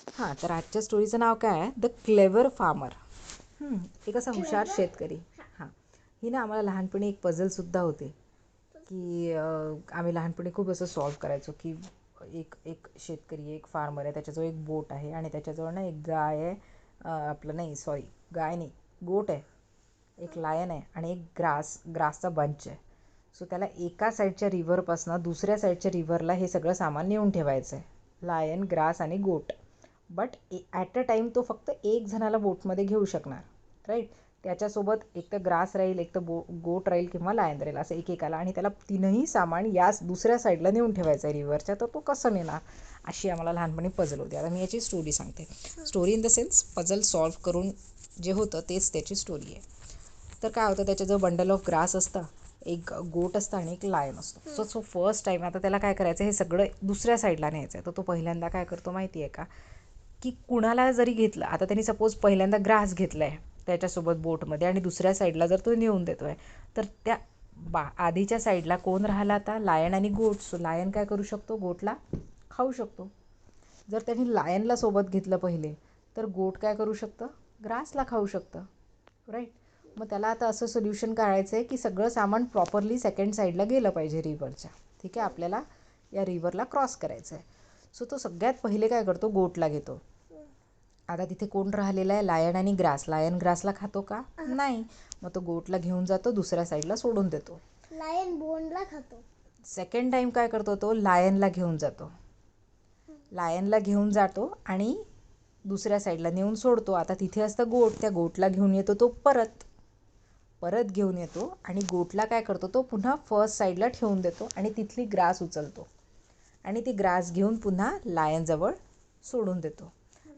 हां, तर आजच्या स्टोरीचं नाव काय आहे? The clever farmer. एक असा हुशार शेतकरी. हां, ही ना आम्हाला लहानपणी एक पझलसुद्धा होते, की आम्ही लहानपणी खूप असं सॉल्व करायचो, की एक एक शेतकरी आहे, एक फार्मर आहे, त्याच्याजवळ एक बोट आहे आणि त्याच्याजवळ ना एक गाय आहे. आपलं नाही, सॉरी, गाय नाही, गोट आहे, एक लायन आहे आणि एक ग्रासचा बंच आहे. सो त्याला एका साईडच्या रिव्हरपासून दुसऱ्या साईडच्या रिव्हरला हे सगळं सामान नेऊन ठेवायचं आहे. लायन, ग्रास आणि गोट. बट ॲट अ टाईम तो फक्त एक जणाला बोटमध्ये घेऊ शकणार, राईट. त्याच्यासोबत एक तर ग्रास राहील, एक तर गोट राहील किंवा लायन राहील, असं एकेकाला. आणि त्याला तीनही सामान याच दुसऱ्या साईडला नेऊन ठेवायचं आहे रिव्हरच्या. तर तो कसं नेणार, अशी आम्हाला लहानपणी पझल होती. आता मी याची स्टोरी सांगते. Story in the sense puzzle solve करून जे होतं तेच त्याची स्टोरी आहे. तर काय होतं, त्याच्याजवळ बंडल ऑफ ग्रास असतं, एक गोट असतं आणि एक लायन असतो. सो फर्स्ट टाईम आता त्याला काय करायचं, हे सगळं दुसऱ्या साईडला न्यायचं आहे. तर तो पहिल्यांदा काय करतो माहिती आहे का, की कुणाला जरी घेतलं, आता त्यांनी सपोज पहिल्यांदा ग्रास घेतला आहे त्याच्यासोबत बोटमध्ये आणि दुसऱ्या साईडला जर तो नेऊन देतो आहे, तर त्या आधीच्या साईडला कोण राहिला आता, लायन आणि गोट. सो लायन काय करू शकतो, गोटला खाऊ शकतो. जर त्यांनी लायनला सोबत घेतलं पहिले, तर गोट काय करू शकतं, ग्रासला खाऊ शकतं, राईट. मग त्याला आता असं सोल्युशन काढायचं आहे, की सगळं सामान प्रॉपरली सेकंड साईडला गेलं पाहिजे रिव्हरच्या. ठीक आहे, आपल्याला या रिव्हरला क्रॉस करायचं आहे. सो तो सगळ्यात पहिले काय करतो, गोटला घेतो. आता तिथे कोण राहिलेला आहे, लायन आणि ग्रास. लायन ग्रासला खातो का, नाही. मग तो गोटला घेऊन जातो, दुसऱ्या साईडला सोडून देतो. लायन बोनला खातो. सेकंड टाईम काय करतो, तो लायनला घेऊन जातो. लायनला घेऊन जातो आणि दुसऱ्या साईडला नेऊन सोडतो. आता तिथे असतं गोट, त्या गोटला घेऊन येतो तो परत घेऊन येतो आणि गोटला काय करतो, तो पुन्हा फर्स्ट साईडला ठेवून देतो आणि तिथली ग्रास उचलतो आणि ती ग्रास घेऊन पुन्हा लायनजवळ सोडून देतो.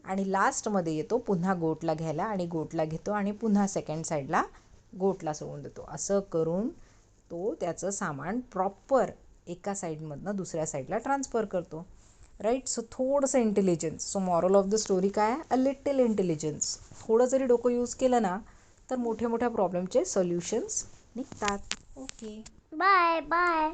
आणि लास्टमध्ये येतो पुन्हा गोटला घ्यायला आणि गोटला घेतो आणि पुन्हा सेकंड साईडला गोटला सोडून देतो. असं करून तो त्याचं सामान प्रॉपर एका साईडमधनं दुसऱ्या साईडला ट्रान्सफर करतो, राईट. सो थोडंसं intelligence. So moral of the story काय आहे, अ लिटिल इंटेलिजन्स. थोडं जरी डोकं यूज केलं ना, तर मोठ्या मोठ्या प्रॉब्लेमचे सोल्युशन्स निघतात. Okay, bye bye.